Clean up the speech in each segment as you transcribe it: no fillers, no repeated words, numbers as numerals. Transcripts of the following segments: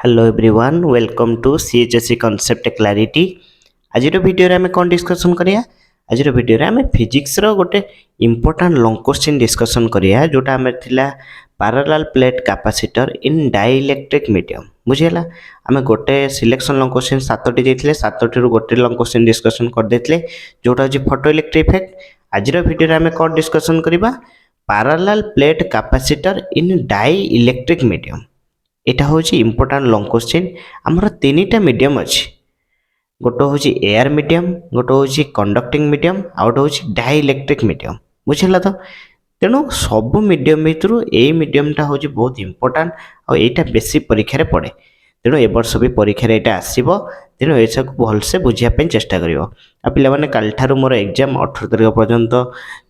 Hello everyone welcome to CHSC concept clarity. आज video रे आमे कोन डिस्कशन करिया। आज वीडियो रे आमे फिजिक्स रो गोटे इंपोर्टेंट लॉन्ग क्वेश्चन डिस्कशन करिया जोटा आमे थिला parallel plate capacitor in dielectric medium. बुझियला आमे गोटे सिलेक्शन लॉन्ग क्वेश्चन 7टी देथिले 7टी रो गोटे लॉन्ग क्वेश्चन डिस्कशन कर देथिले जोटा जे फोटो इलेक्ट्रिक इफेक्ट। आज वीडियो रे आमे कोन डिस्कशन करिबा parallel plate capacitor in dielectric medium. एटा होची इंपोर्टेंट लॉन्ग क्वेश्चन। आमर तीनटा मीडियम अछि, गोटे होची एयर मीडियम, गोटे होची कंडक्टिंग मीडियम, आ गोटे होची डाइइलेक्ट्रिक मीडियम। बुझिला तो तेणु सब मीडियम भितर ए मीडियमटा होची बहुत इंपोर्टेंट आ एटा बेसी परीक्षा रे पड़े। तेणु ए वर्ष भी परीक्षा रे एटा आसीबो, तेणु ऐसा को भलसे बुझिया पे चेष्टा करिवो। आ पिला माने काल ठारू मोर एग्जाम 18 तारिख पर्यंत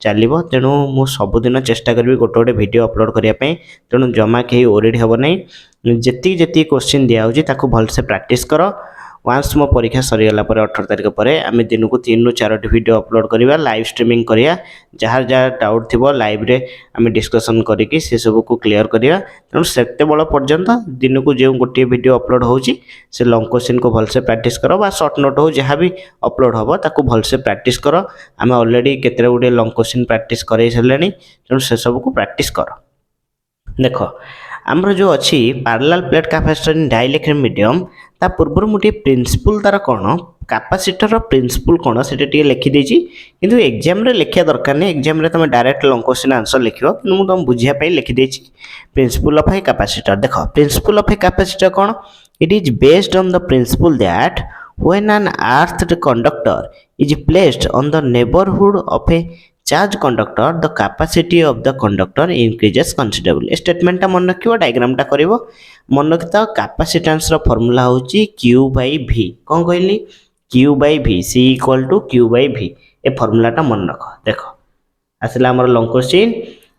चलिबो, तेणु मु सब दिन चेष्टा करबी गोटे गोटे वीडियो अपलोड करिया पे। तेणु जमा के ओरिड हबो नै, जेती क्वेश्चन दिया होची ताकू भलसे प्रैक्टिस करो। वांस मो परीक्षा सरी गला पर 18 तारिख पर आमे दिन को 3 ରୁ 4 वीडियो अपलोड करिवा, लाइव स्ट्रीमिंग करिया। जहाँ जहाँ डाउट थिबो लाइव रे आमे डिस्कशन करिकि से सब को क्लियर करिया। तेणु सेते बळ पर्यंत दिन को जे गोटे वीडियो अपलोड होची से लॉन्ग क्वेश्चन को भलसे प्रैक्टिस करो, बा शॉर्ट नोट हो जहाँ भी अपलोड हबो ताकू भलसे प्रैक्टिस करो। आमे ऑलरेडी केते गुडे लॉन्ग क्वेश्चन प्रैक्टिस करई सलेनी, तेणु से सब को प्रैक्टिस करो। देखो आमर जो अच्छी parallel plate capacitor in dielectric medium ता पूर्व मुझे प्रिंसिपल तार कौन कैपेसिटर प्रिंसिपल कौन से लिखिदे, किंतु एग्जाम रे लिखा दरकार नहीं। एग्जाम रे तुम डायरेक्ट लॉन्ग क्वेश्चन आंसर लिख, कि मुझे तुम बुझापी लिखिदे प्रिंसिपल ऑफ ए कैपेसिटर। देख प्रिंसिपल ऑफ ए कैपेसिटर कौन, it is based on the principle that when an earthed conductor is placed on the neighbourhood of a charge conductor the capacity of the conductor increases considerable. Statement मन रखियो, diagram टा करिवो। मन रखिता capacitance रो formula होची Q by V। कोन कहली Q by V, C equal to Q by V। A formula टा मन रख। देखो आसला हमर long question,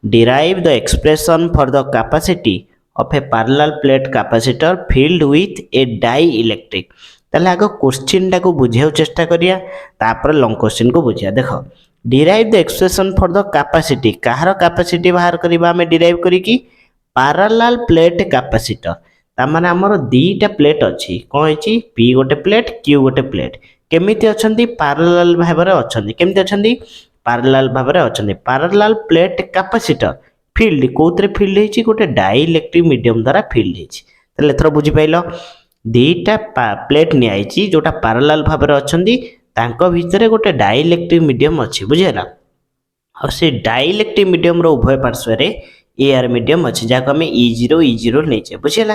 derive the expression for the capacity of A parallel plate capacitor filled with A dielectric. ताले आगो क्वेश्चन टा को बुझियो चेष्टा करिया, तापर लॉन्ग क्वेश्चन को बुझिया। देखो derive the expression for the capacity, Kahar capacity बाहर करिबा हमें डिराइव करी कि पैरेलल प्लेट कैपेसिटर। ता माने हमर दीटा प्लेट अछि, कोन अछि P गोटे प्लेट, Q गोटे प्लेट। केमिति अछंती पैरेलल भाबरे अछंती, केमिति अछंती पैरेलल भाबरे अछंती। पैरेलल प्लेट कैपेसिटर फील्ड कोतरे फील्ड हेछि, गोटे डाइइलेक्ट्रिक मीडियम द्वारा फील्ड हेछि। तले एथरो बुझि पाइलो, दीटा प्लेट नि आइछि जोटा पैरेलल भाबरे अछंती, तांको भितरे गोटे डाइइलेक्ट्रिक मीडियम अछि। बुझियला और से डाइइलेक्ट्रिक मीडियम रो उभय पार्श्व रे एयर मीडियम अछि, जाको हमें E0 नेचे। बुझियला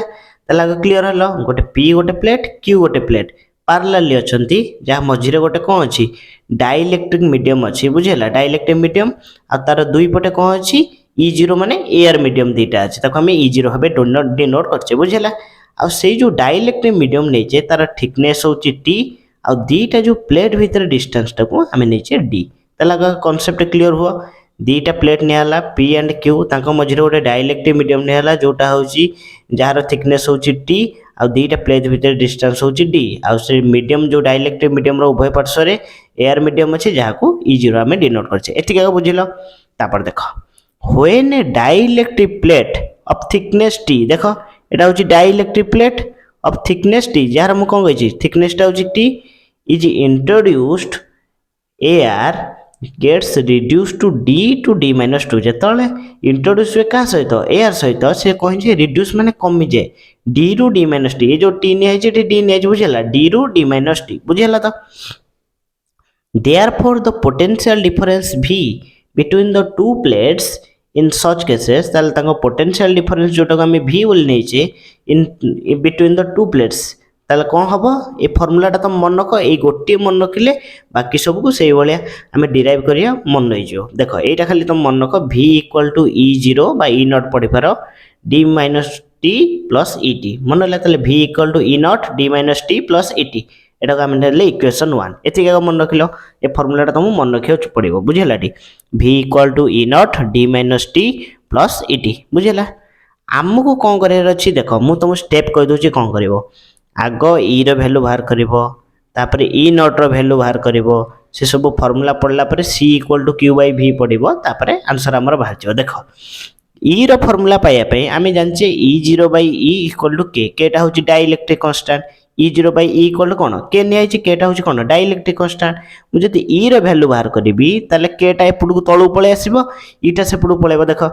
तला क्लियर हलो, गोटे P गोटे प्लेट, Q गोटे प्लेट पैरेलल अछंती, जा मझी रे गोटे कोन अछि डाइइलेक्ट्रिक मीडियम अछि। बुझियला डाइइलेक्ट्रिक मीडियम आ तार दुई पटे कोन अछि E0 माने एयर मीडियम दीटा अछि, ताको हमें E0 हबे डिनोट करछे। बुझियला आ से जो डाइइलेक्ट्रिक मीडियम नेचे तार थिकनेस होची T, आ दीटा जो प्लेट भीतर डिस्टेंस टाको हमें नीचे D। तला कांसेप्ट क्लियर हुआ। दीटा प्लेट नियाला P एंड Q, तांको मझिरे गोटे डाइइलेक्ट्रिक मीडियम नियाला जोटा होची जार थिकनेस होची T, आ दीटा प्लेट भीतर डिस्टेंस होची D। आ से मीडियम जो डाइइलेक्ट्रिक मीडियम रो उभय पार्श्व रे एयर मीडियम अछि, जाहाको E0 हमें डिनोट करछे। एतिका को बुझिलो। तापर देखो when A dielectric plate of thickness T, देखो एटा होची dielectric plate of thickness T, jar मु कोन कहै छी थिकनेस टा होची T is introduced, air gets reduced to D minus 2। जेतले introduce हुए का सहित एयर सहित से कहि जे रिड्यूस माने कमी जाए D रू D minus T। ये जो T ने है जे D ने है, बुझियला D रू D minus T। बुझियला तो therefore the potential difference V between the two plates in such cases, ताले तांको पोटेंशियल डिफरेंस जोटा को हमें V बोल नै छे in between the two plates, ताले कौन हबो ए फार्मूला टा तुम मन रख। ए गोटे मन रखिले बाकी सब को सेही भलिया हमें डिराइव करिया मन नै जो। देखो एटा खाली तुम मन रख V equal to E0 bye E0 पढि पारो D minus T plus ET। मन ले ताले V equal to E0 D minus T plus ET, एटा को हमें ले इक्वेशन 1। एतिका मन रखिलो, ए फार्मूला टा तुम मन रखियो पड़िबो। बुझियला T V equal to E0 D minus T plus ET। बुझियला हमको कोन करे अछि, देखो मु तुम स्टेप कहि दोछि कोन करिवो। आग E रो वैल्यू बाहर करिवो, तापर E0 रो वैल्यू बाहर करिवो, से सब फार्मूला पड़ला पर C equal to Q by V पड़िबो, तापर आंसर हमर बाहर जो। देखो ई रो फॉर्मूला पाइबा आम जाने E0 by E equal to के केटा हूँ dielectric constant E0 by E equal to कौन के नहीं केटा हूँ कौन डाइलेक्ट्रिक कांस्टेंट मुझे ई रो वैल्यू बाहर करी ताले केटा एपटू तलू पलि आसो ईटा सेपटू पलैब देख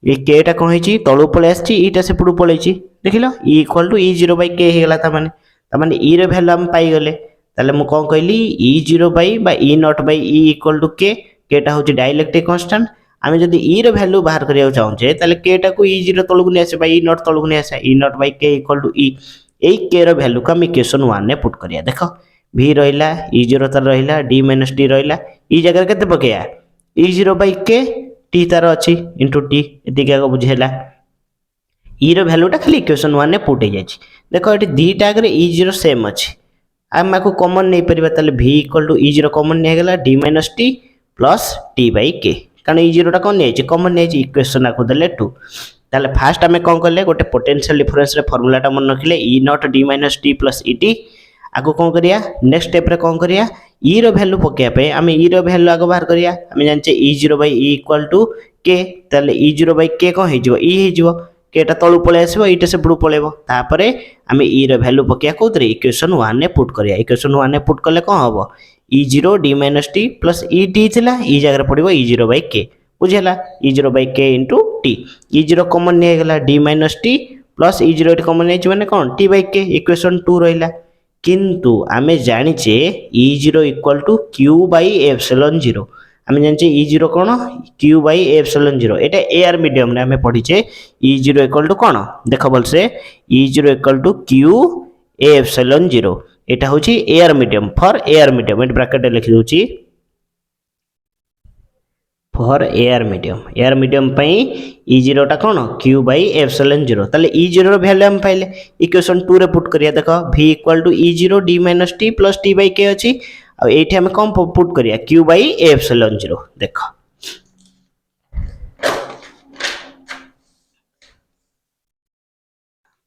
ये केटा कौन है तलू पलि आटा सेपटू पलि देख लो E equal to E0 by के होगा ताने ई रो वैल्यू आम पाईगले ताले मु कौन कहली E0 by E0 by E equal to केटा हूँ डाइलेक्ट्रिक कांस्टेंट आम जब ई रो वैल्यू बाहर करने चाहूचे ताले केटा को E0 तलू नहीं आसे E0 तलू नहीं आसे E0 बाई के इक्वल टू ई यही के रो वैल्यू को आम इक्वेशन 1 ने पुट करिया देख V रहा E0 तार रहा D माइनस D रहा ई जगह के पकड़ा E0 बाई के टी तार अच्छी इंटू टी एतिक आगे बुझेगा ई रो वैल्यूटा खाली इक्वेशन 1 ने पुट हो जाए देख ये दीटा आगे E0 सेम अच्छी आम आपको कॉमन नहीं पारिबा ताले V equal to E0 common नहीं गला D minus T plus T by के कारण E0 टा कौन नहीं कॉमन नहीं इक्वेशन आपको देले 2 ताले फास्ट आम कौन कले गोटे पोटेंशियल डिफरेंस रे फॉर्मूलाटा मन रखिले E0 D minus T plus ET आगो कौन करिया नेक्स्ट स्टेप रे कौन करिया ई रो वैल्यू पकेया आम ई रो वैल्यू आगो बाहर करिया आम जानचे E0 by E equal to के ताले E0 बाई के कौन हो ई हो केटा तलू पलि आसो ईटा सेपटू पलैब तापरे आम ई रो वैल्यू पकेया कौतरे इक्वेशन 1 ने पुट करिया इक्वेशन 1 ने पुट कले कौन हम E0 D minus T plus ET थिला ई जगह पड़ो E0 बाई के बुझेला E0 बाई के इंटू टी E0 कॉमन नहीं गला D minus T plus E0 common नहीं माने कौन T बाई के इक्वेशन 2 रहिला किंतु आमे जानिचे E0 equal to Q by epsilon 0 आमे जानिचे E0 कौन Q by epsilon 0 Etah AR medium ने आमे पढ़ीचे E0 इक्वल टू कौन देख भलसे E0 equal to Q epsilon 0 एटा होची air medium for air medium at bracket लिखि दोची फॉर एआर मीडियम पई E0 टा कौन Q बाई एप्सिलॉन 0 ताले E0 रो वैल्यू हम पाइले इक्वेशन 2 रे पुट करिया देखो V equal to E0 D minus T plus T by के अछि आ एठी हम कम पुट करिया Q बाई एप्सिलॉन 0 देखो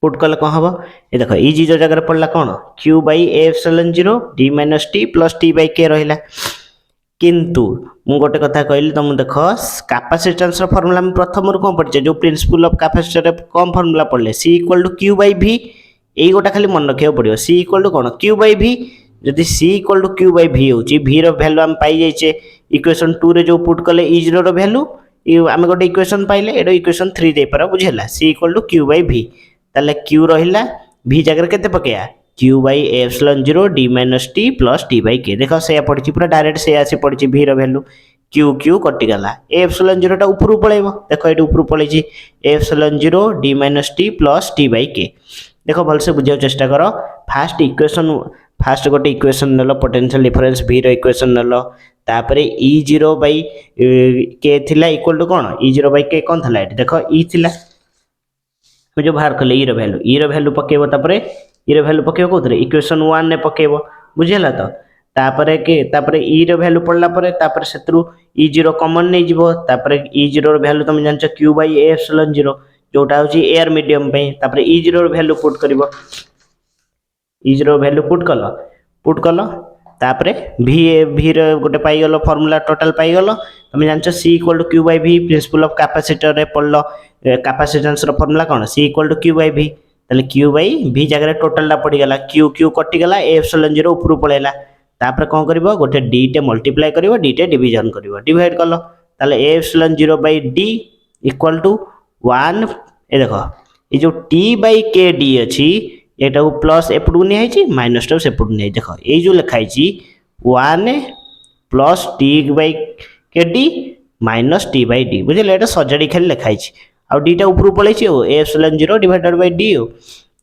पुट कले कौन हम ये देखो E0 जगह पड़ला कौन Q by epsilon 0 D minus T plus T by के रहिला किंतु मु गोटे कथा कहली तुम देख कैपेसिटेंस फॉर्मूला में प्रथम कौन पढ़े जो प्रिंसिपल ऑफ कैपेसिटर कौन फॉर्मूला पढ़ले C equal to Q by V यही गोटा खाली मन रखा पड़ो C इक्वल टू कौन Q बाई V जदि C equal to Q by V होची V रो वैल्यू हम पाई जाइए इक्वेशन 2 रे जो पुट कले E0 रो वैल्यू आम गोटे इक्वेशन पाइले एटा इक्वेशन 3 दे पार बुझेला C equal to Q by V ताले Q रहिला V जगह केते पकेया Q by epsilon 0 D minus T plus T by के देख से पड़ी पूरा डायरेक्ट से आसी पड़ी V रो वैल्यू Q कटिगला एप्सिलॉन 0 टा ऊपर पलैब देख ये ऊपर पलैछि epsilon 0 D minus T plus T by के देख भलसे बुझा चेष्टा कर फास्ट गोटे इक्वेशन नल पोटेंशियल डिफरेंस V रो इक्वेशन नल तापरे E0 बाई के थिला इक्वल टू कौन E0 बाई के कौन थिला देख E थिला जो बाहर कले ई रो वैल्यू पकेबो तापरे ई रो वैल्यू पकेबो कोथरे इक्वेशन 1 ने पकेबो बुझेला तो तापरे ई रो वैल्यू पड़ला परे तापरे सेत्रु E0 कॉमन नहीं जीवो तापरे E0 रो वैल्यू तुम जानछ Q बाई एप्सिलॉन 0 जोटा होची एयर मीडियम पे तापरे E0 रो वैल्यू पुट करबो E0 रो वैल्यू पुट कलो तापरे V रो गोटे पाई गलो फार्मूला टोटल पाई गलो तुम जानछ C equal to Q by V principle of capacitor रे पढ़लो कैपेसिटेंस रो फार्मूला कौन C equal to Q by V ताले Q बाई V जगह टोटल टा पड़ी गला Q कटि गला एप्सिलॉन 0 ऊपर पळेला तापर कोन करबो गोटे D टे मल्टीप्लाई करबो D टे डिवीजन करबो डिवाइड करलो ताले epsilon 0 by D equal to 1 ए देखो ये जो T बाई K D अछि एटा को प्लस एपटू नै हैछि माइनस टा सेपटू नै देखो ए जो लिखाइ छि 1 plus T by K D minus T by D बुझले एटा सजाडी खाली लिखाइ छि आ D टा ऊपर पळैछि ओ एप्सिलॉन 0 डिवाइडेड बाय D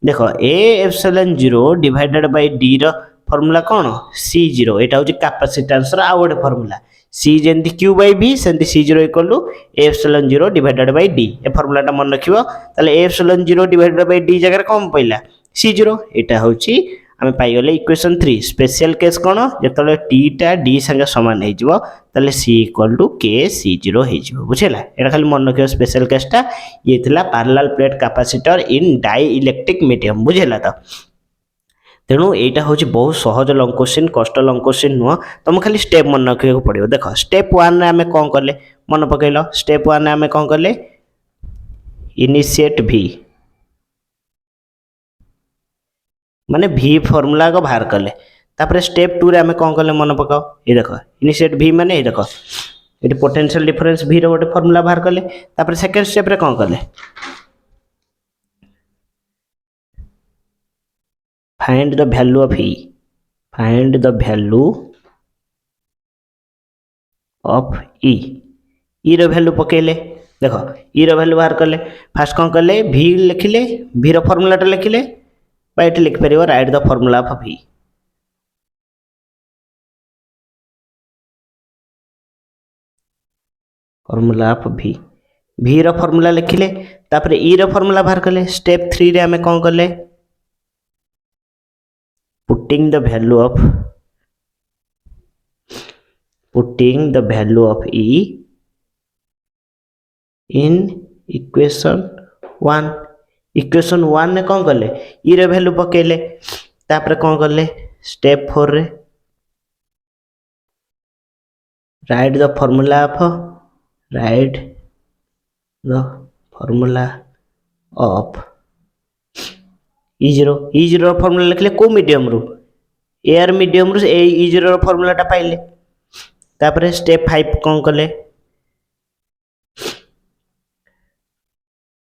देखो ए एप्सिलॉन 0 डिवाइडेड बाय D रो फार्मूला कौन C0 एटा होछि कैपेसिटेंस रो आ गोटे फार्मूला C जेंति Q बाई V सेंति C0 equal to epsilon 0 divided by D ए फार्मूला टा मन रखिबो ताले एप्सिलॉन 0 डिवाइडेड बाय D जगह कम पइला C0 एटा होछि आमे पाई गले इक्वेशन 3 स्पेशल केस कोन जेतले t टा d संगे समान हे जिवो तले c equal to k c0 हे जिवो बुझेला एटा खाली मन रखियो स्पेशल केस टा ये थिला parallel plate capacitor in dielectric medium बुझेला त तेणु एटा होछि बहुत सहज लॉन्ग क्वेश्चन कष्ट लॉन्ग क्वेश्चन नुह तुम खाली स्टेप मन रखियो पड़ियो देखो स्टेप 1 रे आमे कोन करले मन पकैलो स्टेप 1 रे आमे कोन करले इनिशिएट भी माने भी फॉर्मूला को बाहर कले तापर स्टेप 2 रे आमे कोन कले मन पकाओ ये देखो इनिशिएट भी माने ये देखो ये पोटेंशियल डिफरेंस भी रो गोटे फॉर्मूला बाहर कले तापर सेकंड स्टेप रे कोन कले find the value of E find the value of E रो वैल्यू पकेले देखो ई रो वैल्यू बाहर कले फास्ट कोन कले भी लिखिले भी रो फॉर्मूला टा लिखिले बाइट लिख परियो राइट द फॉर्मूला ऑफ भी फॉर्मूला ऑफ भी रो फॉर्मूला लिखिले तापर ई रो फॉर्मूला बाहर कले स्टेप 3 रे हमें कोन कले putting the value of E in equation 1 ने कौन कले ई रे वैल्यू पकेले तापर कौन कले स्टेप 4 रे right the formula of E0 formula लिखले को मीडियम रू एयर मीडियम रू E0 फॉर्मूला टा पाइले तापर स्टेप 5 कौन कले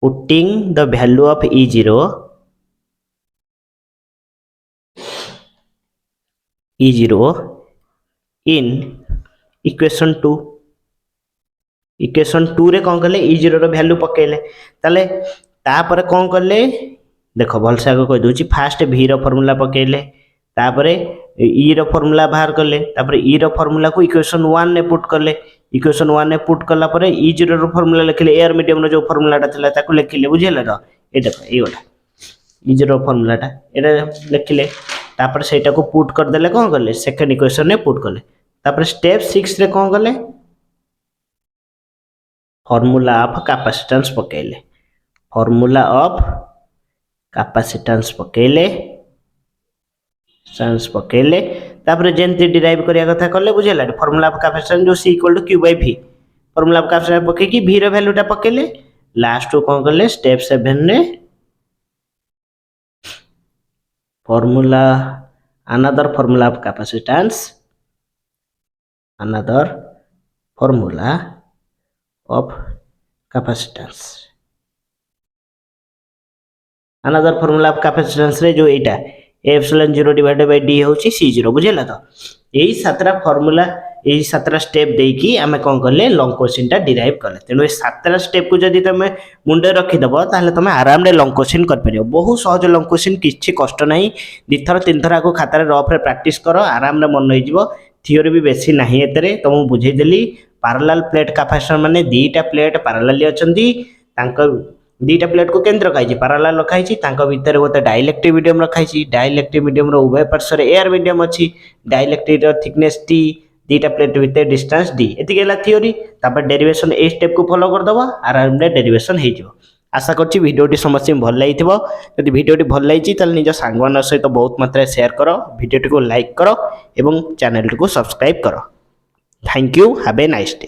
putting the value of E0 in equation 2 रे कौन कले E0 रो वैल्यू पकेले ताले तापर कौन कले देखो भल से आगे कह दूची फास्ट भी रो फॉर्मूला पकेले तापर ई रो फॉर्मूला बाहर कले तापर ई रो फॉर्मूला को इक्वेशन 1 ने पुट कले इक्वेशन 1 ने पुट कला परे E0 रो फॉर्मूला लिखले एयर मीडियम रो जो फॉर्मूला टा थिला ताको लिखले बुझेला रो ए देखो ए गोटा E0 फॉर्मूला टा एटा लिखले तापर सेटा को पुट कर देले कोन करले सेकंड इक्वेशन ने पुट करले तापर स्टेप 6 रे कोन करले फॉर्मूला ऑफ कैपेसिटेंस पकेले फॉर्मूला ऑफ कैपेसिटेंस पकेले तापर जेंति डिराइव करिया कथा करले बुझेला फॉर्मूला ऑफ कैपेसिटेंस जो C = Q / V formula of capacitance पके की V रो वैल्यू टा पकेले लास्ट को कोन करले स्टेप 7 रे another formula of capacitance रे जो एटा एप्सिलॉन 0 डिवाइडेड बाय डी होची C0 बुझेला तो एई सातरा फार्मूला एई सातरा स्टेप देकी आमे कोन करले लॉन्ग क्वेश्चन टा डिराइव करले तेनो ए सातरा स्टेप को जदी तमे मुंडे रखि दबो ताले तमे आराम रे लॉन्ग क्वेश्चन कर परियो बहुत सहज लॉन्ग क्वेश्चन किछि कष्ट नाही दि थर तीन थर आको खाता रे रफ रे प्रैक्टिस करो आराम रे मन होई जिवो थियोरी भी बेसी नाही एतरे तमु बुझेई देली पैरेलल प्लेट कैपेसिटर माने दीटा प्लेट पैरेलली अछंती तांको दीटा प्लेट को केंद्र रखाई पैरेलल रखाई तांको भीतर गोटे डाइलेक्ट्रिक मीडियम रखाई डाइलेक्ट्रिक मीडियम रो उभय पार्श्व रे एयर मीडियम अछि डाइलेक्ट्रिक रो थिकनेस T दीटा प्लेट भीतर डिस्टेंस D एति गेला थ्योरी तापर डेरिवेशन ए स्टेप को फॉलो कर दबा आराम रे डेरिवेशन हे जिवो आशा करछि वीडियोटी समस्त भल लागिथिबो यदि वीडियोटी भल लागिछि ताले निज सांगवान सहित बहुत मात्रा शेयर करो वीडियोटी को लाइक करो एवं चैनल को सब्सक्राइब करो thank you have a nice day.